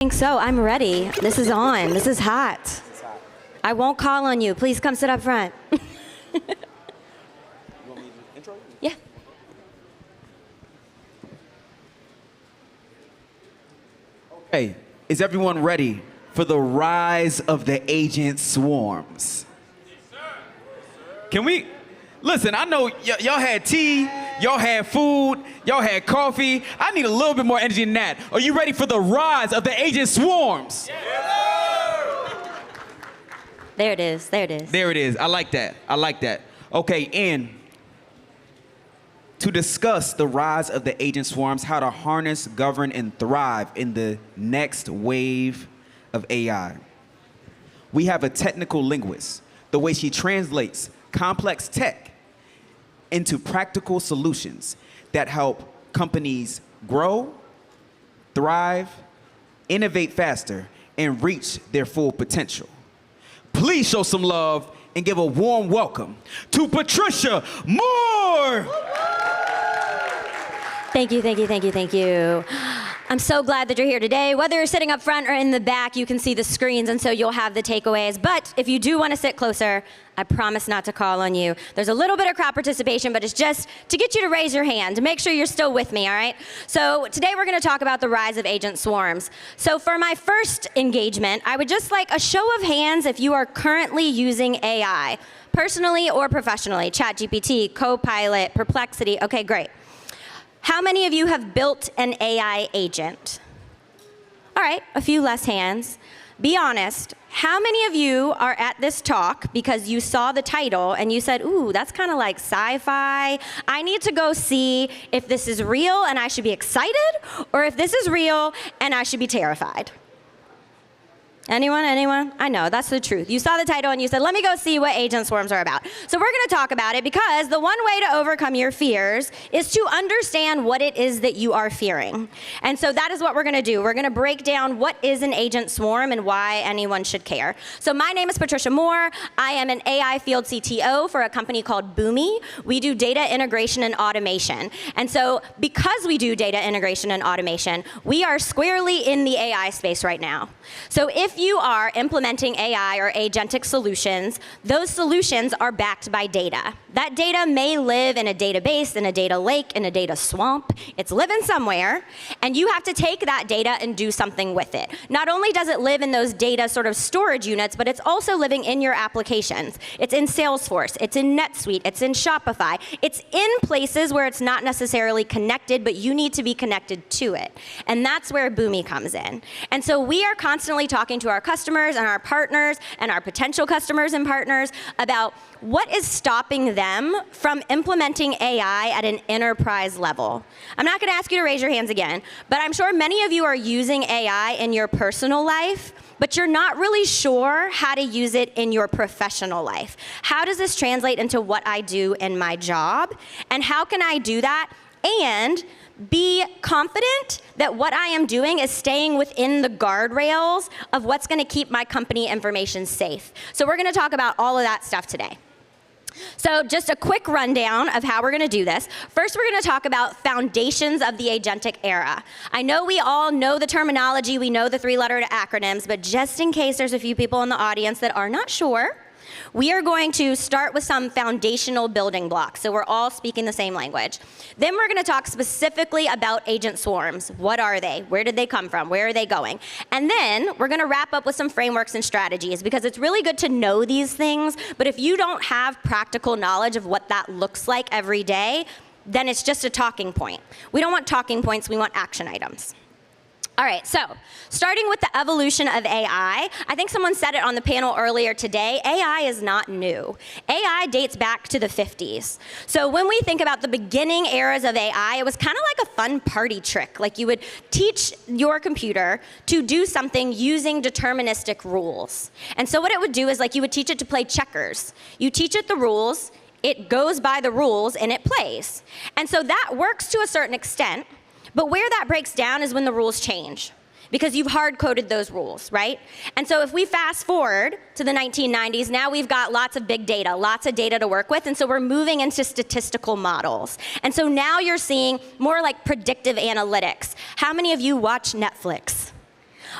I think so. I'm ready. This is on. This is hot. I won't call on you. Please come sit up front. You want me to intro you? Yeah. Okay, is everyone ready for the rise of the agent swarms? Yes, sir. Can we, listen, I know y'all had tea, y'all had food, y'all had coffee. I need a little bit more energy than that. Are you ready for the rise of the agent swarms? Yes, sir. There it is. There it is. There it is. I like that. I like that. Okay, and to discuss the rise of the agent swarms, how to harness, govern, and thrive in the next wave of AI, we have a technical linguist. The way she translates complex tech into practical solutions that help companies grow, thrive, innovate faster, and reach their full potential. Please show some love and give a warm welcome to Patricia Moore. Thank you, thank you, thank you, thank you. I'm so glad that you're here today. Whether you're sitting up front or in the back, you can see the screens, and so you'll have the takeaways. But if you do want to sit closer, I promise not to call on you. There's a little bit of crowd participation, but it's just to get you to raise your hand, to make sure you're still with me, all right? So today we're going to talk about the rise of agent swarms. So for my first engagement, I would just like a show of hands if you are currently using AI, personally or professionally. ChatGPT, Copilot, Perplexity. Okay, great. How many of you have built an AI agent? All right, a few less hands. Be honest, how many of you are at this talk because you saw the title and you said, ooh, that's kind of like sci-fi. I need to go see if this is real and I should be excited, or if this is real and I should be terrified? Anyone, anyone? I know, that's the truth. You saw the title and you said, let me go see what agent swarms are about. So we're gonna talk about it because the one way to overcome your fears is to understand what it is that you are fearing. And so that is what we're gonna do. We're gonna break down what is an agent swarm and why anyone should care. So my name is Patricia Moore. I am an AI field CTO for a company called Boomi. We do data integration and automation. And so because we do data integration and automation, we are squarely in the AI space right now. So if you are implementing AI or agentic solutions, those solutions are backed by data. That data may live in a database, in a data lake, in a data swamp. It's living somewhere, and you have to take that data and do something with it. Not only does it live in those data sort of storage units, but it's also living in your applications. It's in Salesforce, it's in NetSuite, it's in Shopify. It's in places where it's not necessarily connected, but you need to be connected to it. And that's where Boomi comes in. And so we are constantly talking to our customers and our partners and our potential customers and partners about what is stopping them from implementing AI at an enterprise level. I'm not going to ask you to raise your hands again, but I'm sure many of you are using AI in your personal life, but you're not really sure how to use it in your professional life. How does this translate into what I do in my job? And how can I do that and be confident that what I am doing is staying within the guardrails of what's going to keep my company information safe? So we're going to talk about all of that stuff today. So just a quick rundown of how we're going to do this. First, we're going to talk about foundations of the agentic era. I know we all know the terminology, we know the three-letter acronyms, but just in case there's a few people in the audience that are not sure, we are going to start with some foundational building blocks, so we're all speaking the same language. Then we're going to talk specifically about agent swarms. What are they? Where did they come from? Where are they going? And then we're going to wrap up with some frameworks and strategies, because it's really good to know these things, but if you don't have practical knowledge of what that looks like every day, then it's just a talking point. We don't want talking points, we want action items. All right, so starting with the evolution of AI, I think someone said it on the panel earlier today, AI is not new. AI dates back to the 50s. So when we think about the beginning eras of AI, it was kind of like a fun party trick. Like you would teach your computer to do something using deterministic rules. And so what it would do is like you would teach it to play checkers. You teach it the rules, it goes by the rules, and it plays. And so that works to a certain extent. But where that breaks down is when the rules change, because you've hard-coded those rules, right? And so if we fast forward to the 1990s, now we've got lots of big data, lots of data to work with, and so we're moving into statistical models. And so now you're seeing more like predictive analytics. How many of you watch Netflix?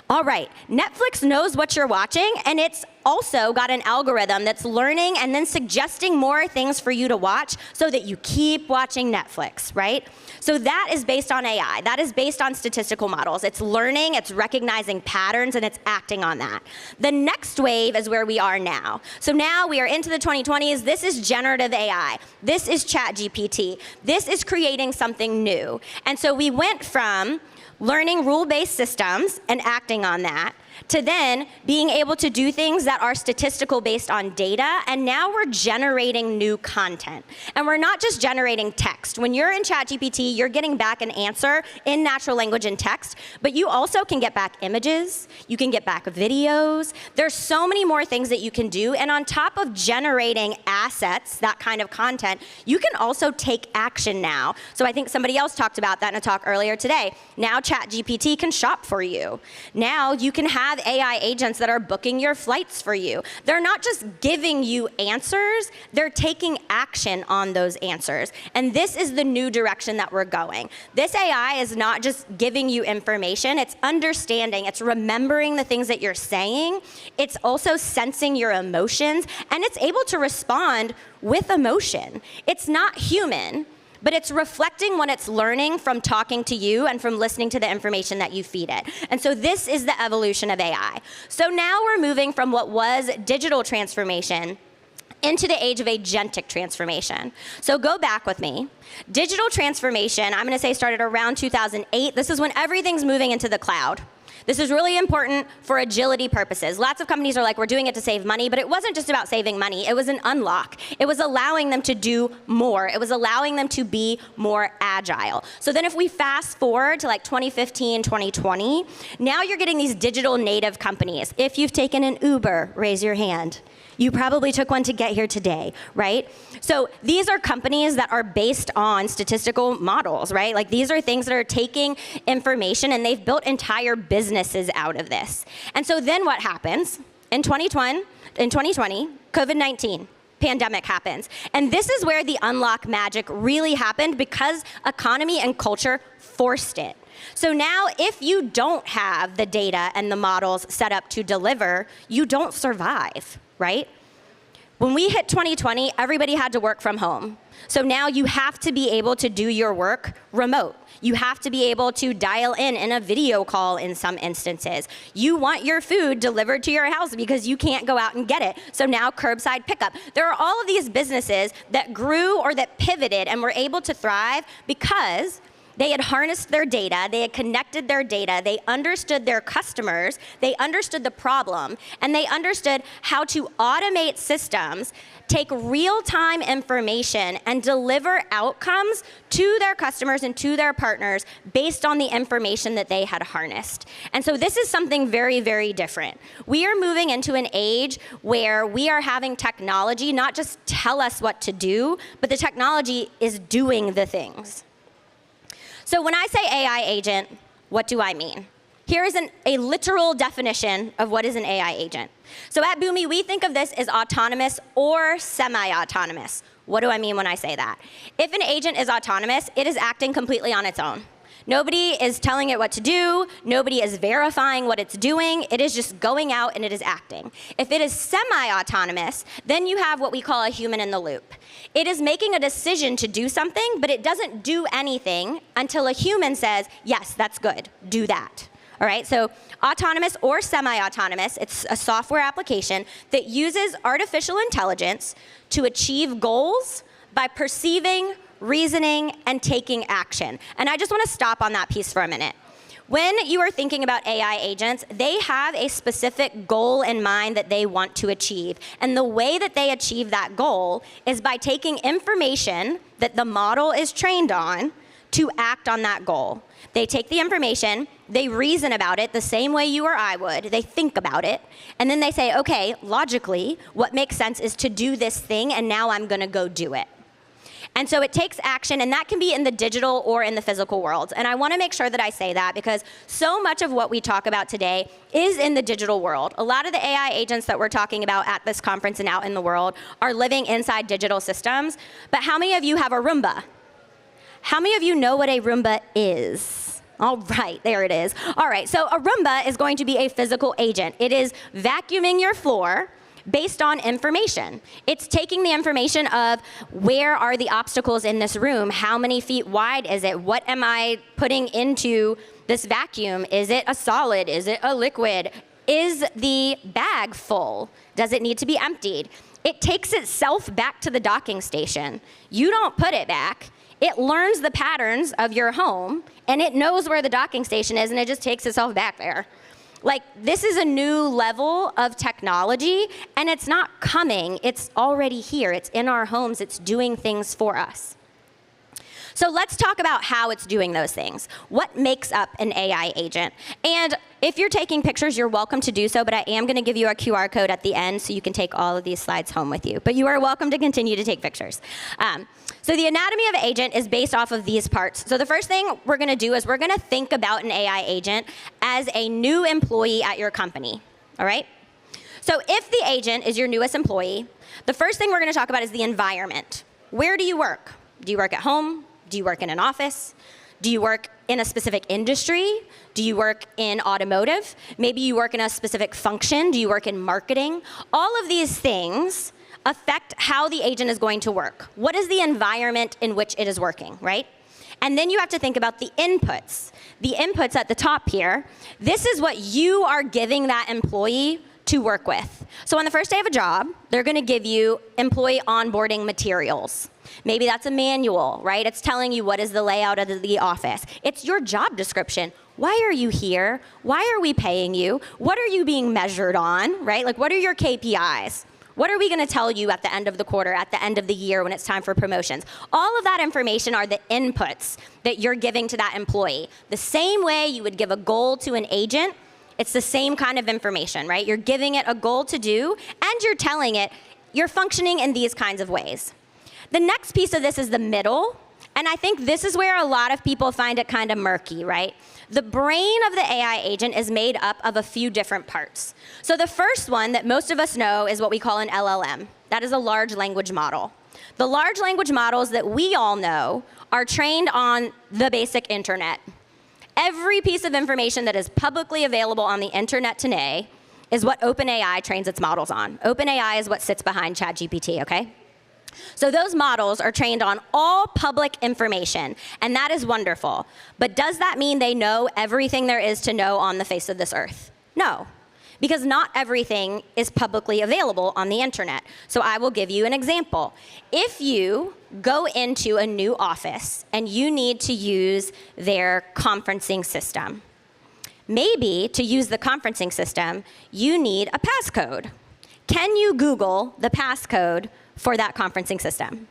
All right, Netflix knows what you're watching, and it's also got an algorithm that's learning and then suggesting more things for you to watch so that you keep watching Netflix, right? So that is based on AI. That is based on statistical models. It's learning, it's recognizing patterns, and it's acting on that. The next wave is where we are now. So now we are into the 2020s. This is generative AI. This is ChatGPT. This is creating something new. And so we went from learning rule-based systems and acting on that, to then being able to do things that are statistical based on data, and now we're generating new content. And we're not just generating text. When you're in ChatGPT, you're getting back an answer in natural language and text, but you also can get back images, you can get back videos. There's so many more things that you can do, and on top of generating assets, that kind of content, you can also take action now. So I think somebody else talked about that in a talk earlier today. Now ChatGPT can shop for you. Now you can have AI agents that are booking your flights for you. They're not just giving you answers, they're taking action on those answers. And this is the new direction that we're going. This AI is not just giving you information, it's understanding, it's remembering the things that you're saying, it's also sensing your emotions, and it's able to respond with emotion. It's not human, but it's reflecting what it's learning from talking to you and from listening to the information that you feed it. And so this is the evolution of AI. So now we're moving from what was digital transformation into the age of agentic transformation. So go back with me. Digital transformation, I'm gonna say started around 2008. This is when everything's moving into the cloud. This is really important for agility purposes. Lots of companies are like, we're doing it to save money, but it wasn't just about saving money. It was an unlock. It was allowing them to do more. It was allowing them to be more agile. So then if we fast forward to like 2015, 2020, now you're getting these digital native companies. If you've taken an Uber, raise your hand. You probably took one to get here today, right? So these are companies that are based on statistical models, right? Like these are things that are taking information and they've built entire businesses out of this. And so then what happens? In 2020, COVID-19. Pandemic happens. And this is where the unlock magic really happened because economy and culture forced it. So now if you don't have the data and the models set up to deliver, you don't survive, right? When we hit 2020, everybody had to work from home. So now you have to be able to do your work remote. You have to be able to dial in a video call in some instances. You want your food delivered to your house because you can't go out and get it. So now curbside pickup. There are all of these businesses that grew or that pivoted and were able to thrive because they had harnessed their data, they had connected their data, they understood their customers, they understood the problem, and they understood how to automate systems, take real-time information, and deliver outcomes to their customers and to their partners based on the information that they had harnessed. And so this is something very, very different. We are moving into an age where we are having technology not just tell us what to do, but the technology is doing the things. So when I say AI agent, what do I mean? Here is a literal definition of what is an AI agent. So at Boomi, we think of this as autonomous or semi-autonomous. What do I mean when I say that? If an agent is autonomous, it is acting completely on its own. Nobody is telling it what to do. Nobody is verifying what it's doing. It is just going out and it is acting. If it is semi-autonomous, then you have what we call a human in the loop. It is making a decision to do something, but it doesn't do anything until a human says, yes, that's good, do that. All right, so autonomous or semi-autonomous, it's a software application that uses artificial intelligence to achieve goals by perceiving, reasoning, and taking action. And I just want to stop on that piece for a minute. When you are thinking about AI agents, they have a specific goal in mind that they want to achieve. And the way that they achieve that goal is by taking information that the model is trained on to act on that goal. They take the information, they reason about it the same way you or I would, they think about it, and then they say, okay, logically, what makes sense is to do this thing, and now I'm gonna go do it. And so it takes action, and that can be in the digital or in the physical world. And I want to make sure that I say that because so much of what we talk about today is in the digital world. A lot of the AI agents that we're talking about at this conference and out in the world are living inside digital systems. But how many of you have a Roomba? How many of you know what a Roomba is? All right, there it is. All right, so a Roomba is going to be a physical agent. It is vacuuming your floor based on information. It's taking the information of where are the obstacles in this room? How many feet wide is it? What am I putting into this vacuum? Is it a solid? Is it a liquid? Is the bag full? Does it need to be emptied? It takes itself back to the docking station. You don't put it back. It learns the patterns of your home, and it knows where the docking station is, and it just takes itself back there. Like, this is a new level of technology, and it's not coming. It's already here. It's in our homes. It's doing things for us. So let's talk about how it's doing those things. What makes up an AI agent? And if you're taking pictures, you're welcome to do so, but I am going to give you a QR code at the end so you can take all of these slides home with you. But you are welcome to continue to take pictures. So the anatomy of an agent is based off of these parts. So the first thing we're going to do is we're going to think about an AI agent as a new employee at your company, all right? So if the agent is your newest employee, the first thing we're going to talk about is the environment. Where do you work? Do you work at home? Do you work in an office? Do you work in a specific industry? Do you work in automotive? Maybe you work in a specific function. Do you work in marketing? All of these things affect how the agent is going to work. What is the environment in which it is working, right? And then you have to think about the inputs. The inputs at the top here, this is what you are giving that employee to work with. So on the first day of a job, they're going to give you employee onboarding materials. Maybe that's a manual, right? It's telling you what is the layout of the office. It's your job description. Why are you here? Why are we paying you? What are you being measured on, right? Like, what are your KPIs? What are we going to tell you at the end of the quarter, at the end of the year when it's time for promotions? All of that information are the inputs that you're giving to that employee. The same way you would give a goal to an agent, it's the same kind of information, right? You're giving it a goal to do, and you're telling it you're functioning in these kinds of ways. The next piece of this is the middle, and I think this is where a lot of people find it kind of murky, right? The brain of the AI agent is made up of a few different parts. So the first one that most of us know is what we call an LLM. That is a large language model. The large language models that we all know are trained on the basic internet. Every piece of information that is publicly available on the internet today is what OpenAI trains its models on. OpenAI is what sits behind ChatGPT, okay? So those models are trained on all public information, and that is wonderful. But does that mean they know everything there is to know on the face of this earth? No, because not everything is publicly available on the internet. So I will give you an example. If you go into a new office and you need to use their conferencing system, maybe to use the conferencing system, you need a passcode. Can you Google the passcode for that conferencing system?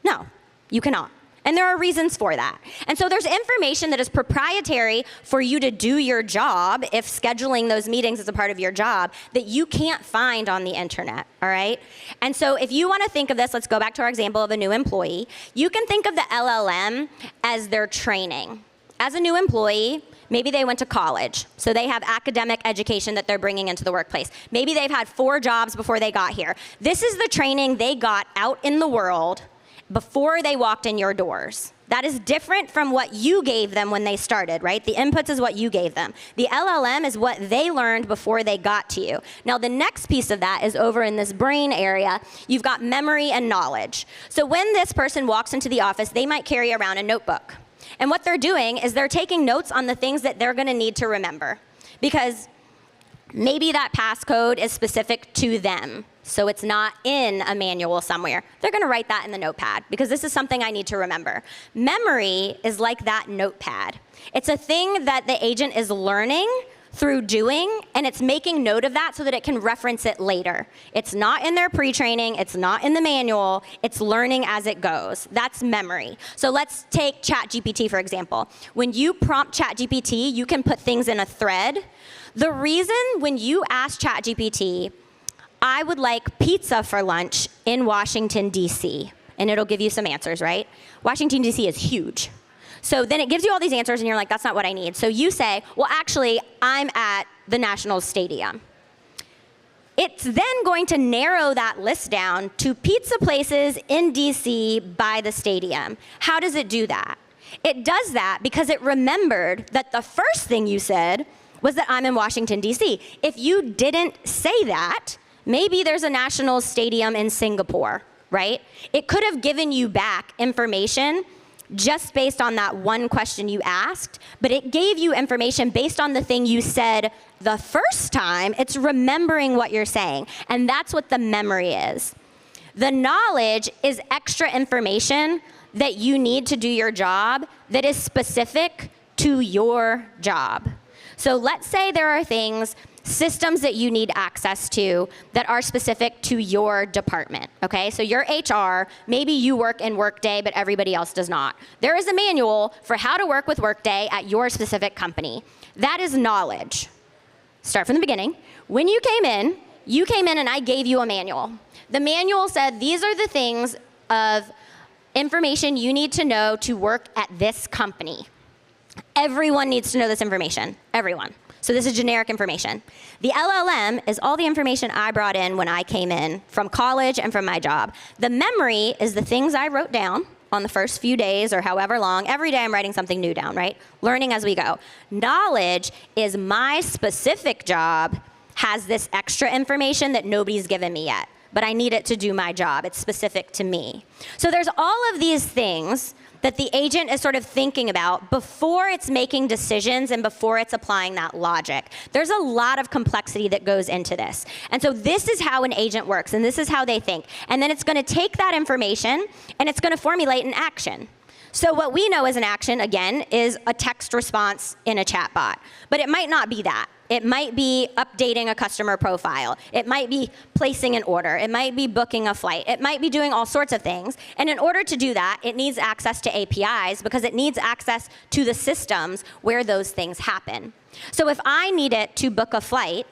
No, you cannot. And there are reasons for that. And so there's information that is proprietary for you to do your job, if scheduling those meetings is a part of your job, that you can't find on the internet, all right? And so if you want to think of this, let's go back to our example of a new employee. You can think of the LLM as their training. As a new employee, maybe they went to college, so they have academic education that they're bringing into the workplace. Maybe they've had 4 jobs before they got here. This is the training they got out in the world before they walked in your doors. That is different from what you gave them when they started, right? The inputs is what you gave them. The LLM is what they learned before they got to you. Now, the next piece of that is over in this brain area. You've got memory and knowledge. So when this person walks into the office, they might carry around a notebook. And what they're doing is they're taking notes on the things that they're going to need to remember, because maybe that passcode is specific to them, so it's not in a manual somewhere. They're going to write that in the notepad, because this is something I need to remember. Memory is like that notepad. It's a thing that the agent is learning through doing, and it's making note of that so that it can reference it later. It's not in their pre-training, it's not in the manual, it's learning as it goes. That's memory. So let's take ChatGPT, for example. When you prompt ChatGPT, you can put things in a thread. The reason when you ask ChatGPT, I would like pizza for lunch in Washington, D.C., and it'll give you some answers, right? Washington, D.C. is huge. So then it gives you all these answers, and you're like, that's not what I need. So you say, well, actually, I'm at the National Stadium. It's then going to narrow that list down to pizza places in DC by the stadium. How does it do that? It does that because it remembered that the first thing you said was that I'm in Washington, D.C. If you didn't say that, maybe there's a national stadium in Singapore, right? It could have given you back information just based on that one question you asked, but it gave you information based on the thing you said the first time. It's remembering what you're saying, and that's what the memory is. The knowledge is extra information that you need to do your job that is specific to your job. So let's say there are things, systems that you need access to that are specific to your department, okay? So you're HR, maybe you work in Workday, but everybody else does not. There is a manual for how to work with Workday at your specific company. That is knowledge. Start from the beginning. When you came in and I gave you a manual. The manual said, these are the things of information you need to know to work at this company. Everyone needs to know this information, everyone. So this is generic information. The LLM is all the information I brought in when I came in from college and from my job. The memory is the things I wrote down on the first few days or however long. Every day I'm writing something new down, right? Learning as we go. Knowledge is my specific job has this extra information that nobody's given me yet, but I need it to do my job. It's specific to me. So there's all of these things that the agent is sort of thinking about before it's making decisions and before it's applying that logic. There's a lot of complexity that goes into this. And so this is how an agent works, and this is how they think. And then it's gonna take that information, and it's gonna formulate an action. So what we know as an action, again, is a text response in a chatbot. But it might not be that. It might be updating a customer profile. It might be placing an order. It might be booking a flight. It might be doing all sorts of things. And in order to do that, it needs access to APIs because it needs access to the systems where those things happen. So if I need it to book a flight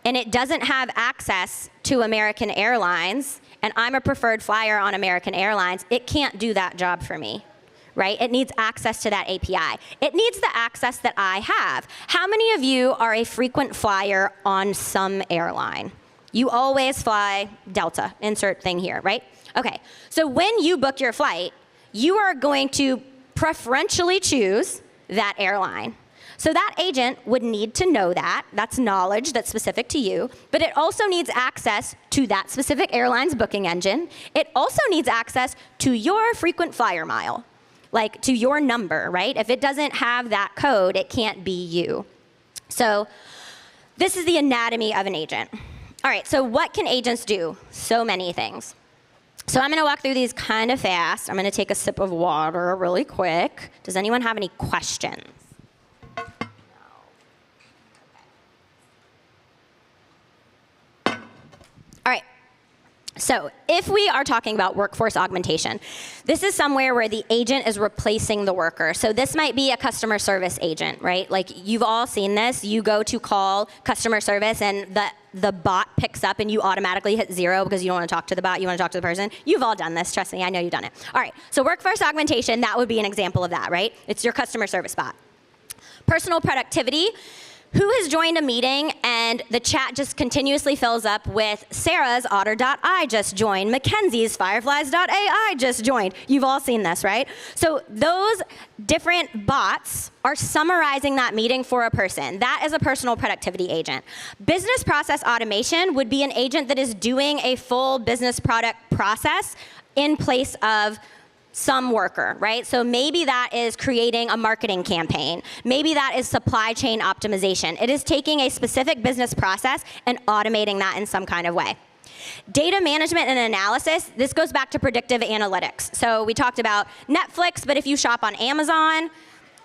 and it doesn't have access to American Airlines and I'm a preferred flyer on American Airlines, it can't do that job for me. Right? It needs access to that API. It needs the access that I have. How many of you are a frequent flyer on some airline? You always fly Delta, insert thing here, right? Okay, so when you book your flight, you are going to preferentially choose that airline. So that agent would need to know that. That's knowledge that's specific to you, but it also needs access to that specific airline's booking engine. It also needs access to your frequent flyer mile. Like to your number, right? If it doesn't have that code, it can't be you. So this is the anatomy of an agent. All right, so what can agents do? So many things. So I'm gonna walk through these kind of fast. I'm gonna take a sip of water really quick. Does anyone have any questions? No. Okay. All right. So if we are talking about workforce augmentation, this is somewhere where the agent is replacing the worker. So this might be a customer service agent, right? Like you've all seen this. You go to call customer service and the bot picks up and you automatically hit 0 because you don't want to talk to the bot, you want to talk to the person. You've all done this, trust me, I know you've done it. All right, so workforce augmentation, that would be an example of that, right? It's your customer service bot. Personal productivity. Who has joined a meeting and the chat just continuously fills up with Sarah's Otter.ai just joined, Mackenzie's Fireflies.ai just joined. You've all seen this, right? So those different bots are summarizing that meeting for a person. That is a personal productivity agent. Business process automation would be an agent that is doing a full business product process in place of some worker, right? So maybe that is creating a marketing campaign. Maybe that is supply chain optimization. It is taking a specific business process and automating that in some kind of way. Data management and analysis, this goes back to predictive analytics. So we talked about Netflix, but if you shop on Amazon,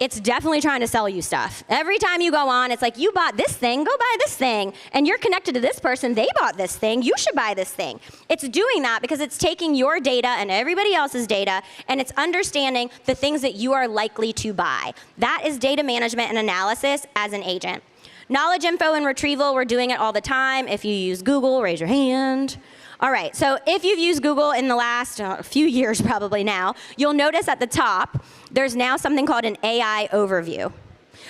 it's definitely trying to sell you stuff. Every time you go on, it's like, you bought this thing, go buy this thing. And you're connected to this person, they bought this thing, you should buy this thing. It's doing that because it's taking your data and everybody else's data, and it's understanding the things that you are likely to buy. That is data management and analysis as an agent. Knowledge info and retrieval, we're doing it all the time. If you use Google, raise your hand. All right, so if you've used Google in the last few years probably now, you'll notice at the top, there's now something called an AI overview.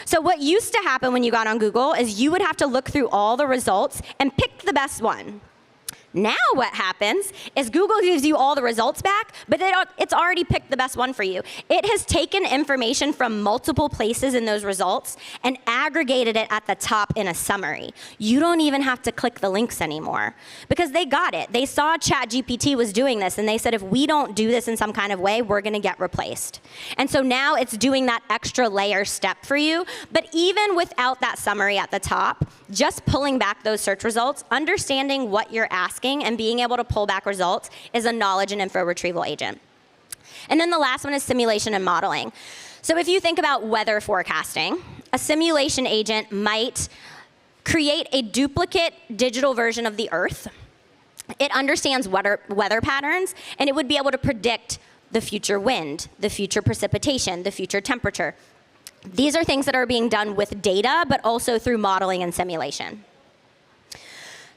So what used to happen when you got on Google is you would have to look through all the results and pick the best one. Now what happens is Google gives you all the results back, but it's already picked the best one for you. It has taken information from multiple places in those results and aggregated it at the top in a summary. You don't even have to click the links anymore because they got it. They saw ChatGPT was doing this, and they said, if we don't do this in some kind of way, we're going to get replaced. And so now it's doing that extra layer step for you. But even without that summary at the top, just pulling back those search results, understanding what you're asking, and being able to pull back results is a knowledge and info retrieval agent. And then the last one is simulation and modeling. So if you think about weather forecasting, a simulation agent might create a duplicate digital version of the Earth. It understands weather patterns, and it would be able to predict the future wind, the future precipitation, the future temperature. These are things that are being done with data, but also through modeling and simulation.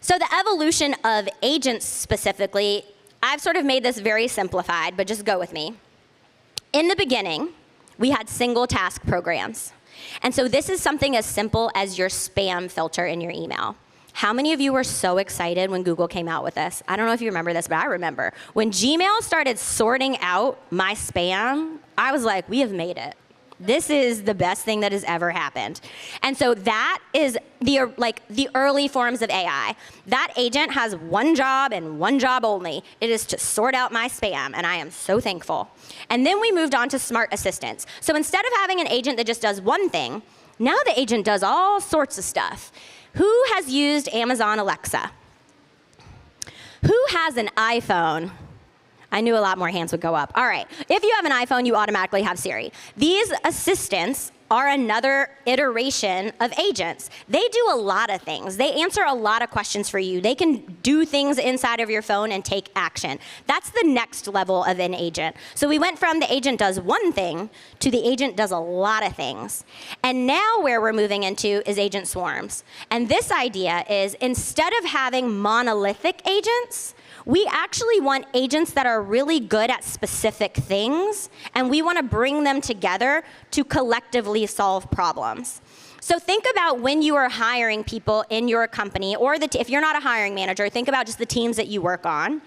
So the evolution of agents specifically, I've sort of made this very simplified, but just go with me. In the beginning, we had single task programs. And so this is something as simple as your spam filter in your email. How many of you were so excited when Google came out with this? I don't know if you remember this, but I remember. When Gmail started sorting out my spam, I was like, we have made it. This is the best thing that has ever happened. And so that is the early forms of AI. That agent has one job and one job only. It is to sort out my spam, and I am so thankful. And then we moved on to smart assistants. So instead of having an agent that just does one thing, now the agent does all sorts of stuff. Who has used Amazon Alexa? Who has an iPhone? I knew a lot more hands would go up. All right, if you have an iPhone, you automatically have Siri. These assistants are another iteration of agents. They do a lot of things. They answer a lot of questions for you. They can do things inside of your phone and take action. That's the next level of an agent. So we went from the agent does one thing to the agent does a lot of things. And now where we're moving into is agent swarms. And this idea is instead of having monolithic agents, we actually want agents that are really good at specific things, and we want to bring them together to collectively solve problems. So think about when you are hiring people in your company, or if you're not a hiring manager, think about just the teams that you work on.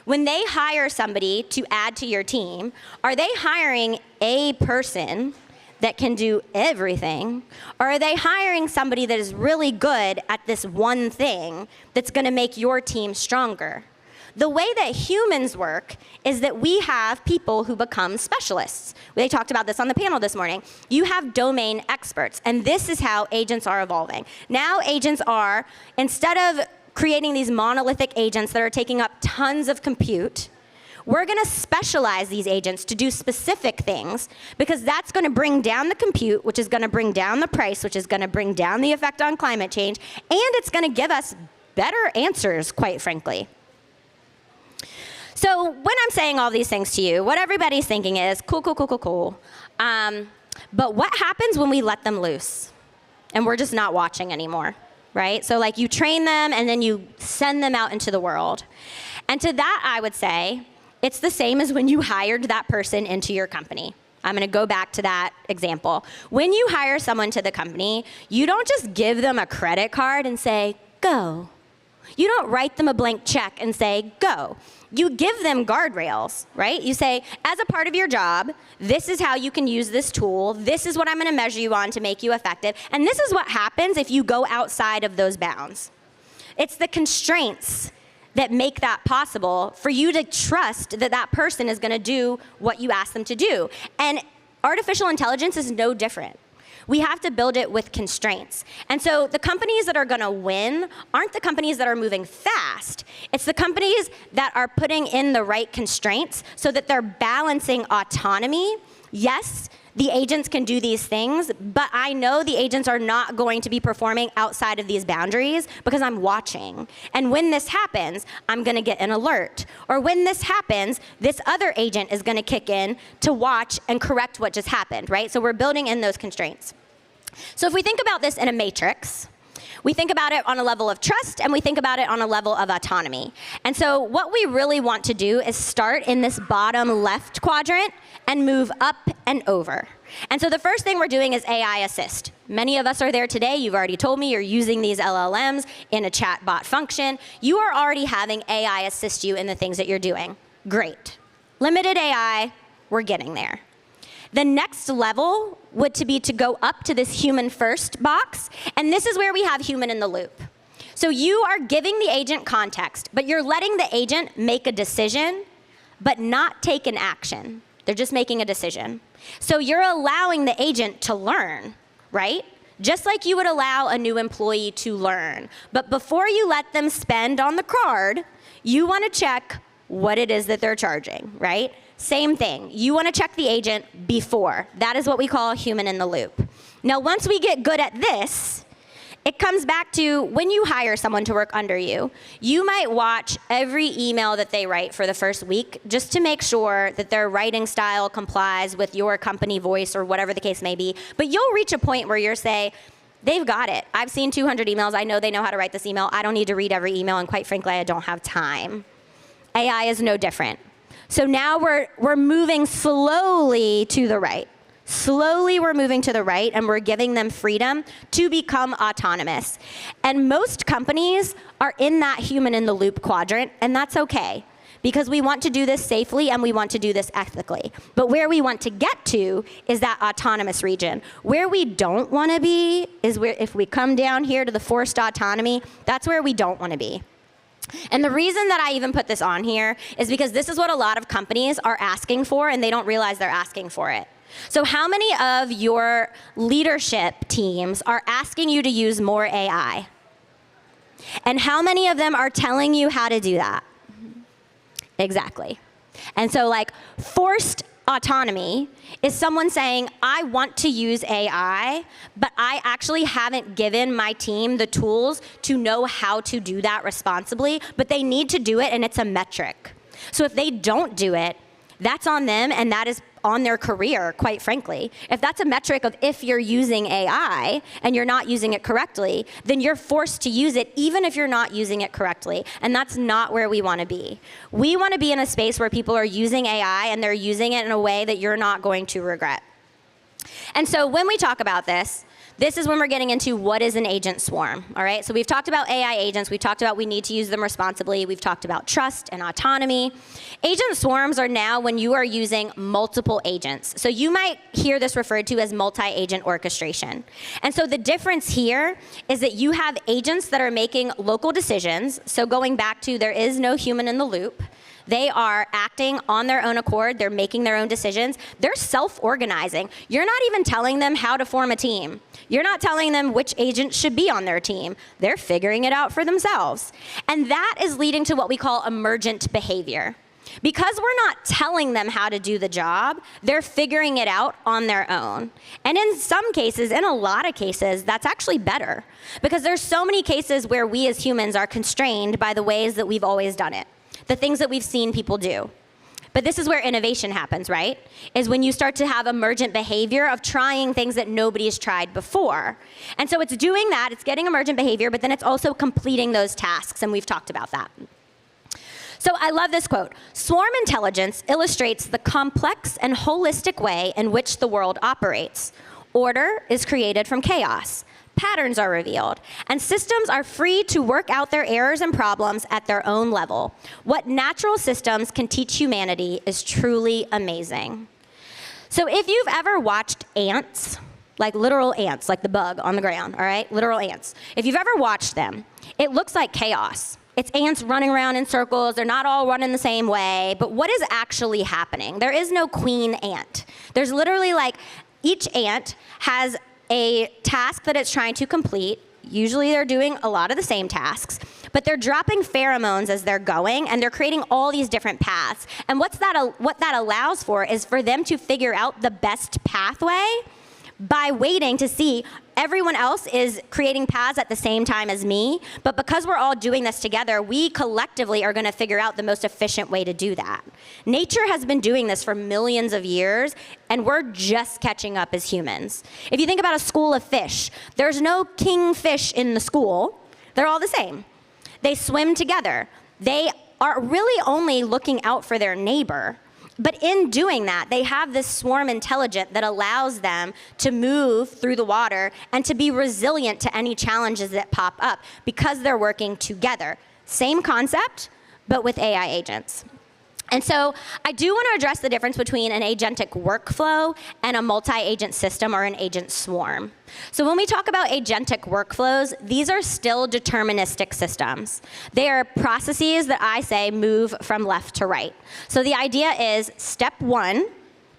When they hire somebody to add to your team, are they hiring a person that can do everything, or are they hiring somebody that is really good at this one thing that's going to make your team stronger? The way that humans work is that we have people who become specialists. They talked about this on the panel this morning. You have domain experts, and this is how agents are evolving. Now agents are, instead of creating these monolithic agents that are taking up tons of compute, we're going to specialize these agents to do specific things, because that's going to bring down the compute, which is going to bring down the price, which is going to bring down the effect on climate change, and it's going to give us better answers, quite frankly. So when I'm saying all these things to you, what everybody's thinking is, cool, cool, cool, cool, cool. But what happens when we let them loose and we're just not watching anymore, right? So like you train them and then you send them out into the world. And to that, I would say, it's the same as when you hired that person into your company. I'm going to go back to that example. When you hire someone to the company, you don't just give them a credit card and say, go. You don't write them a blank check and say, go. You give them guardrails, right? You say, as a part of your job, this is how you can use this tool. This is what I'm going to measure you on to make you effective. And this is what happens if you go outside of those bounds. It's the constraints that make that possible for you to trust that that person is going to do what you ask them to do. And artificial intelligence is no different. We have to build it with constraints. And so the companies that are going to win aren't the companies that are moving fast. It's the companies that are putting in the right constraints so that they're balancing autonomy. Yes, the agents can do these things, but I know the agents are not going to be performing outside of these boundaries because I'm watching. And when this happens, I'm going to get an alert. Or when this happens, this other agent is going to kick in to watch and correct what just happened, right? So we're building in those constraints. So if we think about this in a matrix, We think about it on a level of trust, and we think about it on a level of autonomy. And so what we really want to do is start in this bottom left quadrant and move up and over. And so the first thing we're doing is AI assist. Many of us are there today. You've already told me you're using these LLMs in a chatbot function. You are already having AI assist you in the things that you're doing. Great. Limited AI, we're getting there. The next level would be to go up to this human first box, and this is where we have human in the loop. So you are giving the agent context, but you're letting the agent make a decision, but not take an action. They're just making a decision. So you're allowing the agent to learn, right? Just like you would allow a new employee to learn. But before you let them spend on the card, you want to check what it is that they're charging, right? Same thing. You want to check the agent before. That is what we call human in the loop. Now, once we get good at this, it comes back to when you hire someone to work under you, you might watch every email that they write for the first week just to make sure that their writing style complies with your company voice or whatever the case may be. But you'll reach a point where you're say, they've got it. I've seen 200 emails. I know they know how to write this email. I don't need to read every email, and quite frankly, I don't have time. AI is no different. So now we're moving slowly to the right. Slowly we're moving to the right, and we're giving them freedom to become autonomous. And most companies are in that human in the loop quadrant, and that's okay, because we want to do this safely and we want to do this ethically. But where we want to get to is that autonomous region. Where we don't want to be is where, if we come down here to the forced autonomy, that's where we don't want to be. And the reason that I even put this on here is because this is what a lot of companies are asking for, and they don't realize they're asking for it. So how many of your leadership teams are asking you to use more AI? And how many of them are telling you how to do that? Exactly. And so like forced autonomy is someone saying, I want to use AI, but I actually haven't given my team the tools to know how to do that responsibly, but they need to do it, and it's a metric. So if they don't do it, that's on them, and that is on their career, quite frankly. If that's a metric of if you're using AI and you're not using it correctly, then you're forced to use it even if you're not using it correctly. And that's not where we want to be. We want to be in a space where people are using AI and they're using it in a way that you're not going to regret. And so when we talk about this is when we're getting into what is an agent swarm, all right? So we've talked about AI agents. We've talked about we need to use them responsibly. We've talked about trust and autonomy. Agent swarms are now when you are using multiple agents. So you might hear this referred to as multi-agent orchestration. And so the difference here is that you have agents that are making local decisions. So going back to there is no human in the loop. They are acting on their own accord. They're making their own decisions. They're self-organizing. You're not even telling them how to form a team. You're not telling them which agent should be on their team. They're figuring it out for themselves. And that is leading to what we call emergent behavior. Because we're not telling them how to do the job, they're figuring it out on their own. And in some cases, in a lot of cases, that's actually better. Because there's so many cases where we as humans are constrained by the ways that we've always done it. The things that we've seen people do. But this is where innovation happens, right? Is when you start to have emergent behavior of trying things that nobody's tried before. And so it's doing that, it's getting emergent behavior, but then it's also completing those tasks, and we've talked about that. So I love this quote. Swarm intelligence illustrates the complex and holistic way in which the world operates. Order is created from chaos. Patterns are revealed, and systems are free to work out their errors and problems at their own level. What natural systems can teach humanity is truly amazing. So if you've ever watched ants, like literal ants, like the bug on the ground, all right, literal ants. If you've ever watched them, it looks like chaos. It's ants running around in circles. They're not all running the same way, but what is actually happening? There is no queen ant. There's literally like each ant has a task that it's trying to complete. Usually they're doing a lot of the same tasks, but they're dropping pheromones as they're going, and they're creating all these different paths. And what that allows for is for them to figure out the best pathway by waiting to see, everyone else is creating paths at the same time as me, but because we're all doing this together, we collectively are gonna figure out the most efficient way to do that. Nature has been doing this for millions of years, and we're just catching up as humans. If you think about a school of fish, there's no kingfish in the school. They're all the same. They swim together. They are really only looking out for their neighbor. But in doing that, they have this swarm intelligence that allows them to move through the water and to be resilient to any challenges that pop up because they're working together. Same concept, but with AI agents. And so I do want to address the difference between an agentic workflow and a multi-agent system or an agent swarm. So when we talk about agentic workflows, these are still deterministic systems. They are processes that I say move from left to right. So the idea is step 1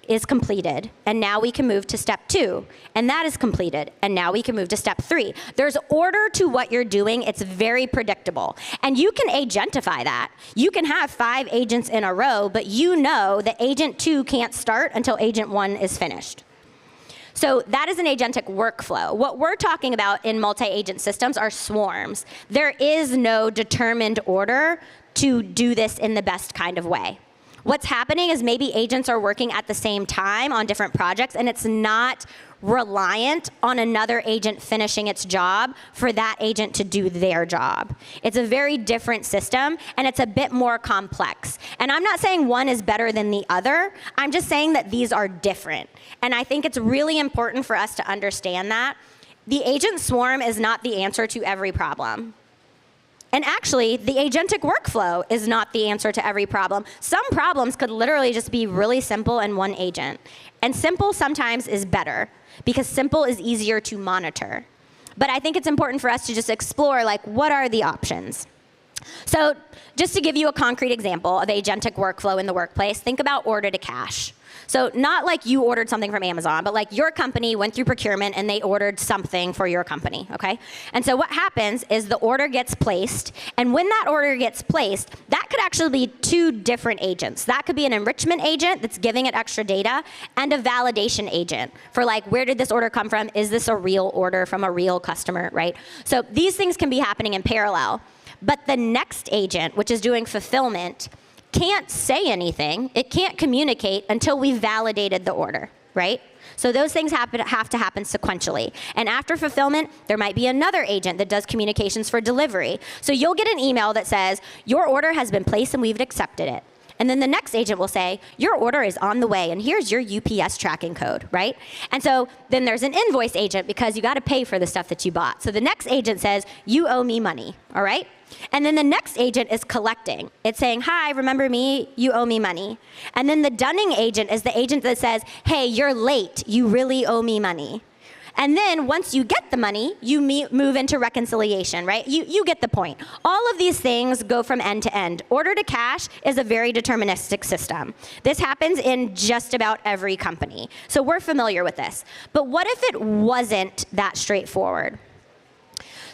is completed, and now we can move to step 2, and that is completed, and now we can move to step 3. There's order to what you're doing. It's very predictable, and you can agentify that. You can have 5 agents in a row, but you know that agent 2 can't start until agent 1 is finished. So that is an agentic workflow. What we're talking about in multi-agent systems are swarms. There is no determined order to do this in the best kind of way. What's happening is maybe agents are working at the same time on different projects, and it's not reliant on another agent finishing its job for that agent to do their job. It's a very different system, and it's a bit more complex. And I'm not saying one is better than the other. I'm just saying that these are different. And I think it's really important for us to understand that. The agent swarm is not the answer to every problem. And actually, the agentic workflow is not the answer to every problem. Some problems could literally just be really simple and one agent. And simple sometimes is better, because simple is easier to monitor. But I think it's important for us to just explore, like, what are the options? So just to give you a concrete example of agentic workflow in the workplace, think about order to cash. So not like you ordered something from Amazon, but like your company went through procurement and they ordered something for your company, okay? And so what happens is the order gets placed, and when that order gets placed, that could actually be 2 different agents. That could be an enrichment agent that's giving it extra data, and a validation agent for, like, where did this order come from? Is this a real order from a real customer, right? So these things can be happening in parallel. But the next agent, which is doing fulfillment, can't say anything. It can't communicate until we've validated the order, right? So those things have to happen sequentially. And after fulfillment, there might be another agent that does communications for delivery. So you'll get an email that says, your order has been placed and we've accepted it. And then the next agent will say, your order is on the way, and here's your UPS tracking code, right? And so then there's an invoice agent, because you got to pay for the stuff that you bought. So the next agent says, you owe me money, all right? And then the next agent is collecting. It's saying, hi, remember me? You owe me money. And then the dunning agent is the agent that says, hey, you're late. You really owe me money. And then once you get the money, you move into reconciliation, right? You get the point. All of these things go from end to end. Order to cash is a very deterministic system. This happens in just about every company. So we're familiar with this. But what if it wasn't that straightforward?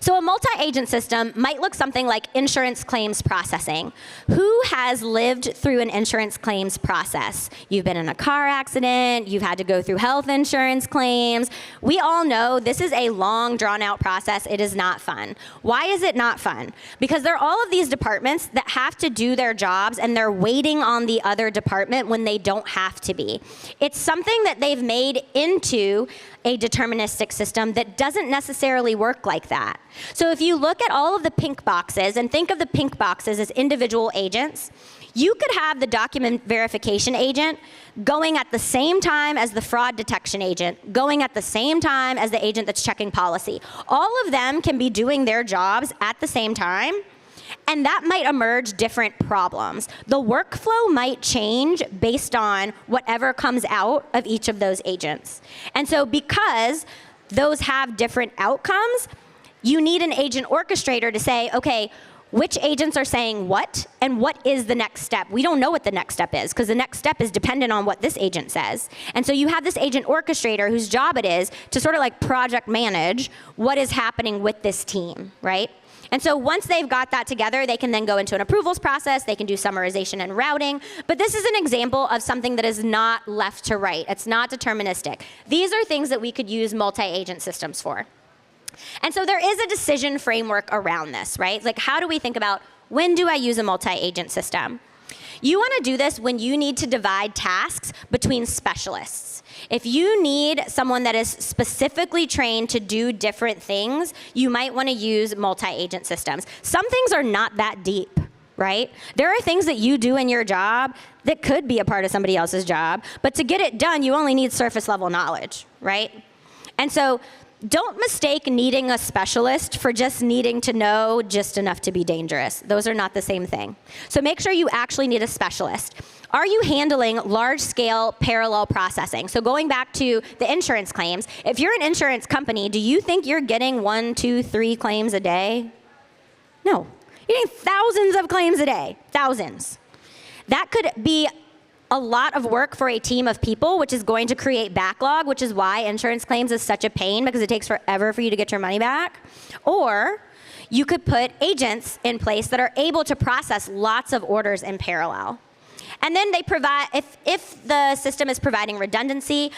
So a multi-agent system might look something like insurance claims processing. Who has lived through an insurance claims process? You've been in a car accident, you've had to go through health insurance claims. We all know this is a long, drawn-out process. It is not fun. Why is it not fun? Because there are all of these departments that have to do their jobs, and they're waiting on the other department when they don't have to be. It's something that they've made into a deterministic system that doesn't necessarily work like that. So if you look at all of the pink boxes and think of the pink boxes as individual agents, you could have the document verification agent going at the same time as the fraud detection agent, going at the same time as the agent that's checking policy. All of them can be doing their jobs at the same time, and that might emerge different problems. The workflow might change based on whatever comes out of each of those agents. And so because those have different outcomes, you need an agent orchestrator to say, okay, which agents are saying what, and what is the next step? We don't know what the next step is, because the next step is dependent on what this agent says. And so you have this agent orchestrator whose job it is to sort of like project manage what is happening with this team, right? And so once they've got that together, they can then go into an approvals process, they can do summarization and routing. But this is an example of something that is not left to right. It's not deterministic. These are things that we could use multi-agent systems for. And so there is a decision framework around this, right? Like, how do we think about, when do I use a multi-agent system? You want to do this when you need to divide tasks between specialists. If you need someone that is specifically trained to do different things, you might want to use multi-agent systems. Some things are not that deep, right? There are things that you do in your job that could be a part of somebody else's job, but to get it done, you only need surface level knowledge, right? And so don't mistake needing a specialist for just needing to know just enough to be dangerous. Those are not the same thing. So make sure you actually need a specialist. Are you handling large-scale parallel processing? So going back to the insurance claims, if you're an insurance company, do you think you're getting 1, 2, 3 claims a day? No. You're getting thousands of claims a day. Thousands. That could be a lot of work for a team of people, which is going to create backlog, which is why insurance claims is such a pain, because it takes forever for you to get your money back. Or you could put agents in place that are able to process lots of orders in parallel. And then they provide, if the system is providing redundancy,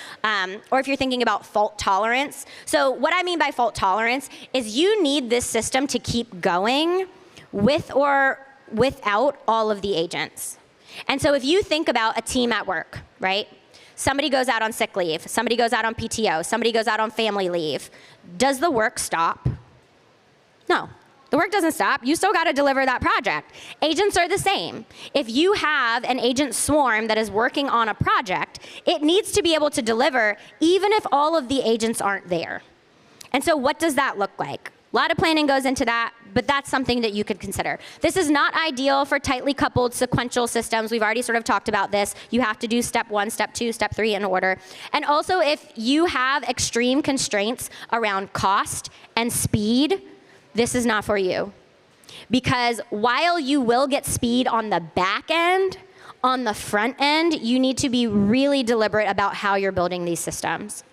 or if you're thinking about fault tolerance. So what I mean by fault tolerance is you need this system to keep going with or without all of the agents. And so if you think about a team at work, right? Somebody goes out on sick leave, somebody goes out on PTO, somebody goes out on family leave. Does the work stop? No. The work doesn't stop. You still got to deliver that project. Agents are the same. If you have an agent swarm that is working on a project, it needs to be able to deliver even if all of the agents aren't there. And so what does that look like? A lot of planning goes into that, but that's something that you could consider. This is not ideal for tightly coupled sequential systems. We've already sort of talked about this. You have to do step 1, step 2, step 3 in order. And also, if you have extreme constraints around cost and speed, this is not for you. Because while you will get speed on the back end, on the front end, you need to be really deliberate about how you're building these systems.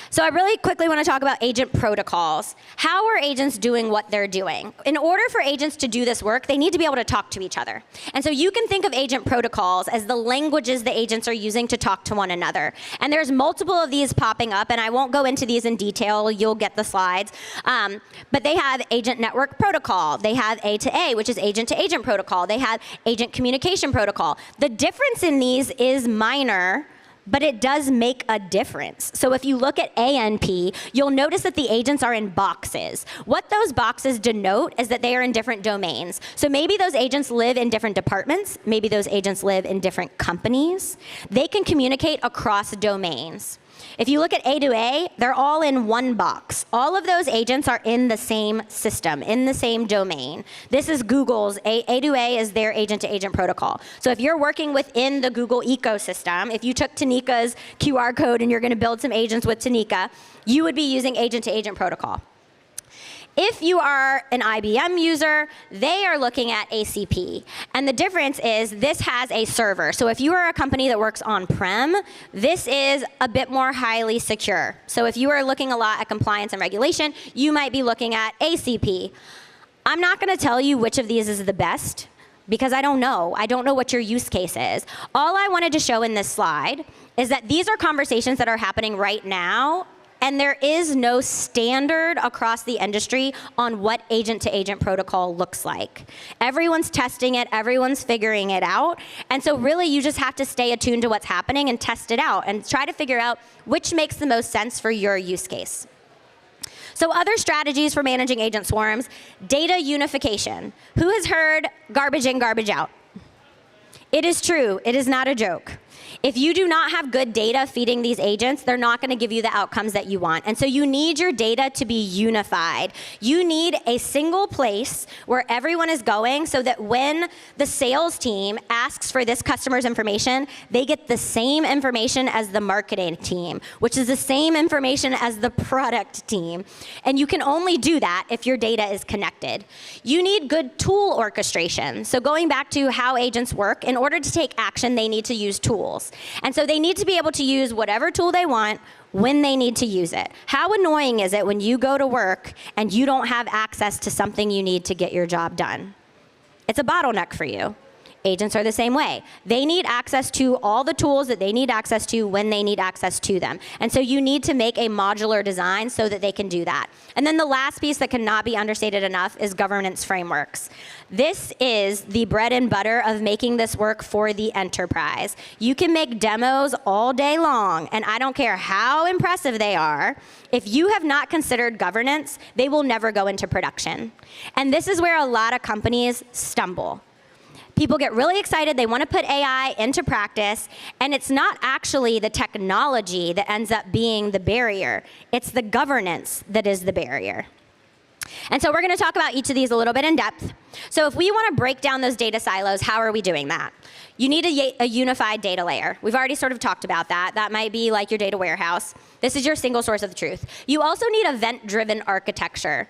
So I really quickly want to talk about agent protocols. How are agents doing what they're doing? In order for agents to do this work, they need to be able to talk to each other. And so you can think of agent protocols as the languages the agents are using to talk to one another. And there's multiple of these popping up, and I won't go into these in detail. You'll get the slides. But they have agent network protocol. They have A2A, which is agent to agent protocol. They have agent communication protocol. The difference in these is minor, but it does make a difference. So if you look at ANP, you'll notice that the agents are in boxes. What those boxes denote is that they are in different domains. So maybe those agents live in different departments. Maybe those agents live in different companies. They can communicate across domains. If you look at A2A, they're all in one box. All of those agents are in the same system, in the same domain. This is Google's, A2A is their agent-to-agent protocol. So if you're working within the Google ecosystem, if you took Tanika's QR code and you're going to build some agents with Tanika, you would be using agent-to-agent protocol. If you are an IBM user, they are looking at ACP. And the difference is this has a server. So if you are a company that works on-prem, this is a bit more highly secure. So if you are looking a lot at compliance and regulation, you might be looking at ACP. I'm not going to tell you which of these is the best, because I don't know. I don't know what your use case is. All I wanted to show in this slide is that these are conversations that are happening right now, and there is no standard across the industry on what agent-to-agent protocol looks like. Everyone's testing it, everyone's figuring it out, and so really you just have to stay attuned to what's happening and test it out and try to figure out which makes the most sense for your use case. So other strategies for managing agent swarms, data unification. Who has heard garbage in, garbage out? It is true, it is not a joke. If you do not have good data feeding these agents, they're not going to give you the outcomes that you want. And so you need your data to be unified. You need a single place where everyone is going so that when the sales team asks for this customer's information, they get the same information as the marketing team, which is the same information as the product team. And you can only do that if your data is connected. You need good tool orchestration. So going back to how agents work, in order to take action, they need to use tools. And so they need to be able to use whatever tool they want when they need to use it. How annoying is it when you go to work and you don't have access to something you need to get your job done? It's a bottleneck for you. Agents are the same way. They need access to all the tools that they need access to when they need access to them. And so you need to make a modular design so that they can do that. And then the last piece that cannot be understated enough is governance frameworks. This is the bread and butter of making this work for the enterprise. You can make demos all day long, and I don't care how impressive they are. If you have not considered governance, they will never go into production. And this is where a lot of companies stumble. People get really excited, they want to put AI into practice, and it's not actually the technology that ends up being the barrier. It's the governance that is the barrier. And so we're going to talk about each of these a little bit in depth. So if we want to break down those data silos, how are we doing that? You need a unified data layer. We've already sort of talked about that. That might be like your data warehouse. This is your single source of the truth. You also need event-driven architecture.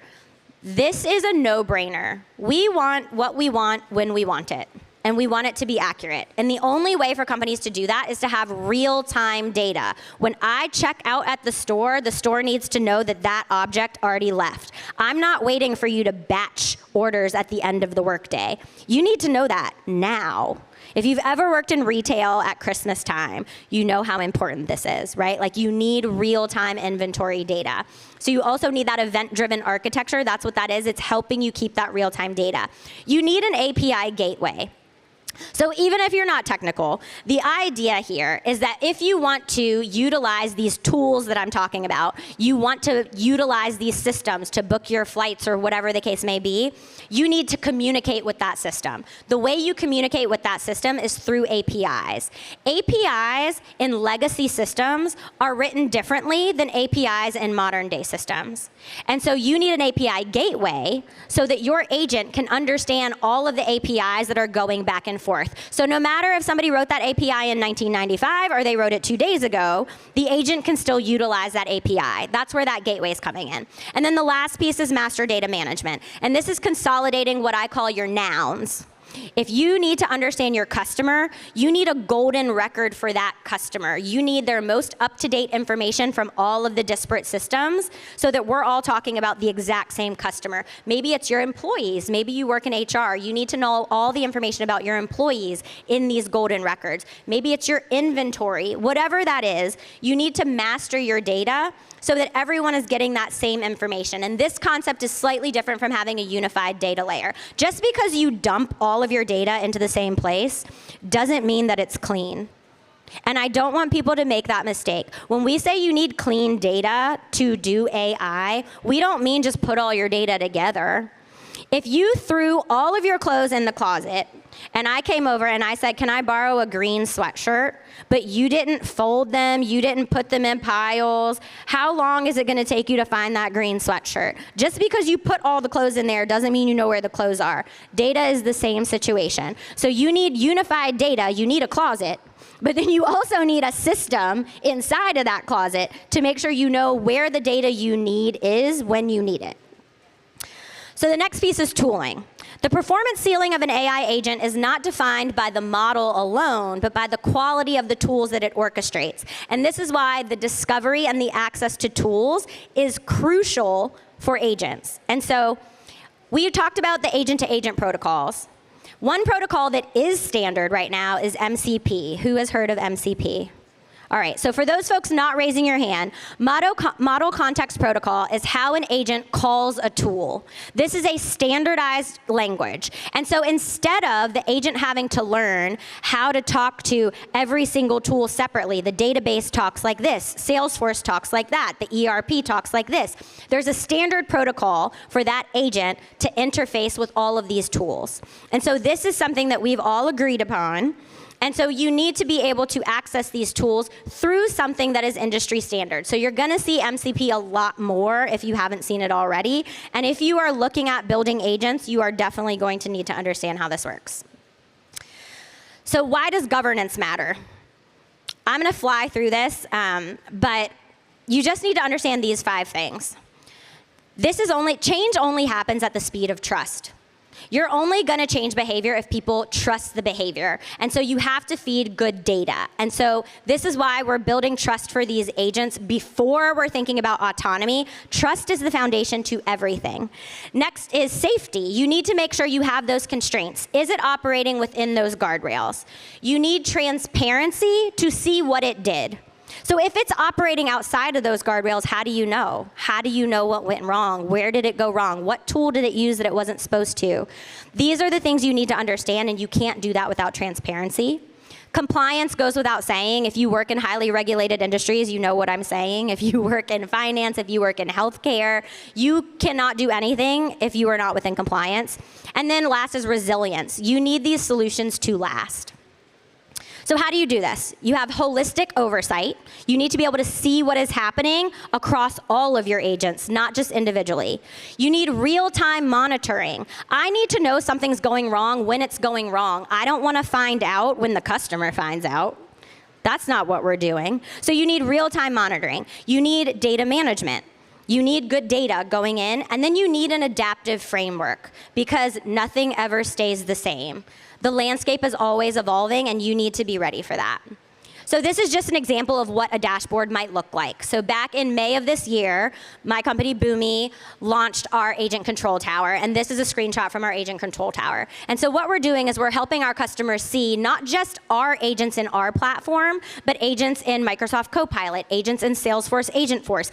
This is a no-brainer. We want what we want when we want it, and we want it to be accurate. And the only way for companies to do that is to have real-time data. When I check out at the store needs to know that that object already left. I'm not waiting for you to batch orders at the end of the workday. You need to know that now. If you've ever worked in retail at Christmas time, you know how important this is, right? Like, you need real-time inventory data. So you also need that event-driven architecture. That's what that is. It's helping you keep that real-time data. You need an API gateway. So even if you're not technical, the idea here is that if you want to utilize these tools that I'm talking about, you want to utilize these systems to book your flights or whatever the case may be, you need to communicate with that system. The way you communicate with that system is through APIs. APIs in legacy systems are written differently than APIs in modern day systems. And so you need an API gateway so that your agent can understand all of the APIs that are going back and forth. So no matter if somebody wrote that API in 1995 or they wrote it 2 days ago, the agent can still utilize that API. That's where that gateway is coming in. And then the last piece is master data management. And this is consolidating what I call your nouns. If you need to understand your customer, you need a golden record for that customer. You need their most up-to-date information from all of the disparate systems so that we're all talking about the exact same customer. Maybe it's your employees. Maybe you work in HR. You need to know all the information about your employees in these golden records. Maybe it's your inventory. Whatever that is, you need to master your data so that everyone is getting that same information. And this concept is slightly different from having a unified data layer. Just because you dump all of your data into the same place doesn't mean that it's clean. And I don't want people to make that mistake. When we say you need clean data to do AI, we don't mean just put all your data together. If you threw all of your clothes in the closet and I came over and I said, can I borrow a green sweatshirt, but you didn't fold them, you didn't put them in piles, how long is it going to take you to find that green sweatshirt? Just because you put all the clothes in there doesn't mean you know where the clothes are. Data is the same situation. So you need unified data, you need a closet, but then you also need a system inside of that closet to make sure you know where the data you need is when you need it. So the next piece is tooling. The performance ceiling of an AI agent is not defined by the model alone, but by the quality of the tools that it orchestrates. And this is why the discovery and the access to tools is crucial for agents. And so we talked about the agent-to-agent protocols. One protocol that is standard right now is MCP. Who has heard of MCP? All right, so for those folks not raising your hand, Model Context Protocol is how an agent calls a tool. This is a standardized language. And so instead of the agent having to learn how to talk to every single tool separately, the database talks like this, Salesforce talks like that, the ERP talks like this, there's a standard protocol for that agent to interface with all of these tools. And so this is something that we've all agreed upon. And so you need to be able to access these tools through something that is industry standard. So you're going to see MCP a lot more if you haven't seen it already. And if you are looking at building agents, you are definitely going to need to understand how this works. So why does governance matter? I'm going to fly through this, but you just need to understand these 5 things. Change only happens at the speed of trust. You're only going to change behavior if people trust the behavior. And so you have to feed good data. And so this is why we're building trust for these agents before we're thinking about autonomy. Trust is the foundation to everything. Next is safety. You need to make sure you have those constraints. Is it operating within those guardrails? You need transparency to see what it did. So if it's operating outside of those guardrails, how do you know? How do you know what went wrong? Where did it go wrong? What tool did it use that it wasn't supposed to? These are the things you need to understand, and you can't do that without transparency. Compliance goes without saying. If you work in highly regulated industries, you know what I'm saying. If you work in finance, if you work in healthcare, you cannot do anything if you are not within compliance. And then last is resilience. You need these solutions to last. So how do you do this? You have holistic oversight. You need to be able to see what is happening across all of your agents, not just individually. You need real-time monitoring. I need to know something's going wrong when it's going wrong. I don't want to find out when the customer finds out. That's not what we're doing. So you need real-time monitoring. You need data management. You need good data going in, and then you need an adaptive framework because nothing ever stays the same. The landscape is always evolving, and you need to be ready for that. So this is just an example of what a dashboard might look like. So back in May of this year, my company, Boomi, launched our Agent Control Tower, and this is a screenshot from our Agent Control Tower. And so what we're doing is we're helping our customers see not just our agents in our platform, but agents in Microsoft Copilot, agents in Salesforce Agentforce,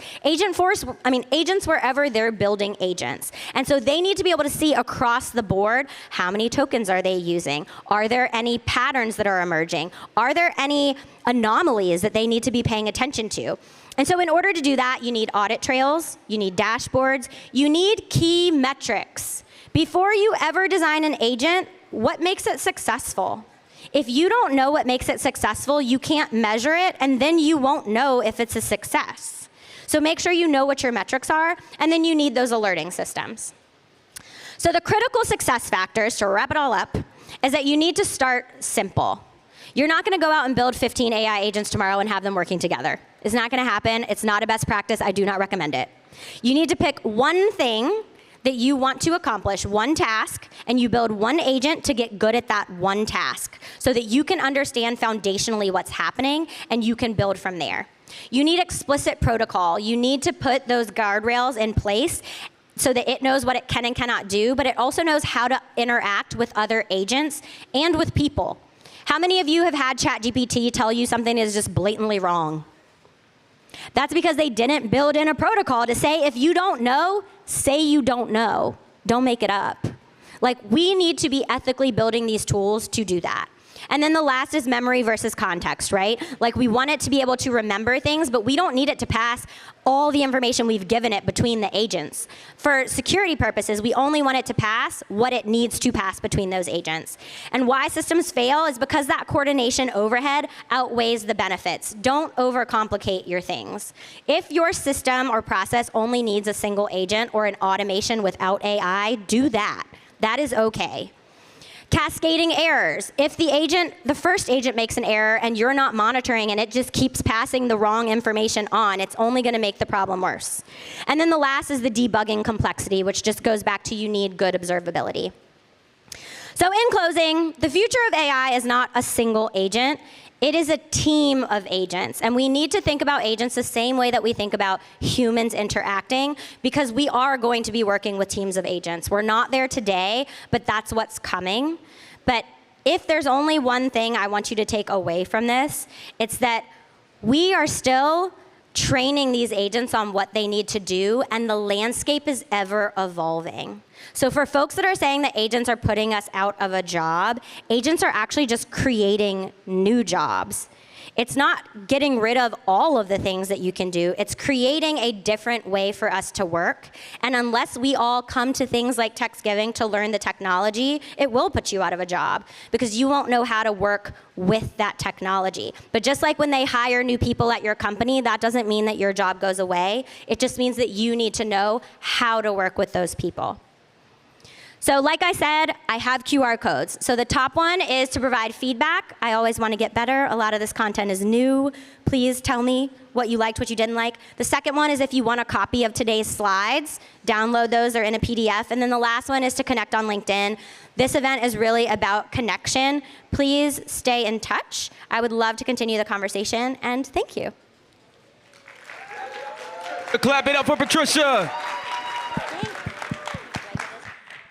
agents wherever they're building agents. And so they need to be able to see across the board, how many tokens are they using? Are there any patterns that are emerging? Are there any anomalies that they need to be paying attention to? And so in order to do that, you need audit trails, you need dashboards, you need key metrics. Before you ever design an agent, what makes it successful? If you don't know what makes it successful, you can't measure it, and then you won't know if it's a success. So make sure you know what your metrics are, and then you need those alerting systems. So the critical success factors, to wrap it all up, is that you need to start simple. You're not going to go out and build 15 AI agents tomorrow and have them working together. It's not going to happen. It's not a best practice. I do not recommend it. You need to pick one thing that you want to accomplish, one task, and you build one agent to get good at that one task so that you can understand foundationally what's happening and you can build from there. You need explicit protocol. You need to put those guardrails in place so that it knows what it can and cannot do, but it also knows how to interact with other agents and with people. How many of you have had ChatGPT tell you something is just blatantly wrong? That's because they didn't build in a protocol to say, if you don't know, say you don't know. Don't make it up. Like, we need to be ethically building these tools to do that. And then the last is memory versus context, right? Like, we want it to be able to remember things, but we don't need it to pass all the information we've given it between the agents. For security purposes, we only want it to pass what it needs to pass between those agents. And why systems fail is because that coordination overhead outweighs the benefits. Don't overcomplicate your things. If your system or process only needs a single agent or an automation without AI, do that. That is okay. Cascading errors. If the first agent makes an error and you're not monitoring and it just keeps passing the wrong information on, it's only going to make the problem worse. And then the last is the debugging complexity, which just goes back to you need good observability. So in closing, the future of AI is not a single agent. It is a team of agents, and we need to think about agents the same way that we think about humans interacting, because we are going to be working with teams of agents. We're not there today, but that's what's coming. But if there's only one thing I want you to take away from this, it's that we are still training these agents on what they need to do, and the landscape is ever evolving. So for folks that are saying that agents are putting us out of a job, agents are actually just creating new jobs. It's not getting rid of all of the things that you can do. It's creating a different way for us to work. And unless we all come to things like Techsgiving to learn the technology, it will put you out of a job because you won't know how to work with that technology. But just like when they hire new people at your company, that doesn't mean that your job goes away. It just means that you need to know how to work with those people. So like I said, I have QR codes. So the top one is to provide feedback. I always want to get better. A lot of this content is new. Please tell me what you liked, what you didn't like. The second one is if you want a copy of today's slides, download those. They're in a PDF. And then the last one is to connect on LinkedIn. This event is really about connection. Please stay in touch. I would love to continue the conversation, and thank you. Clap it up for Patricia.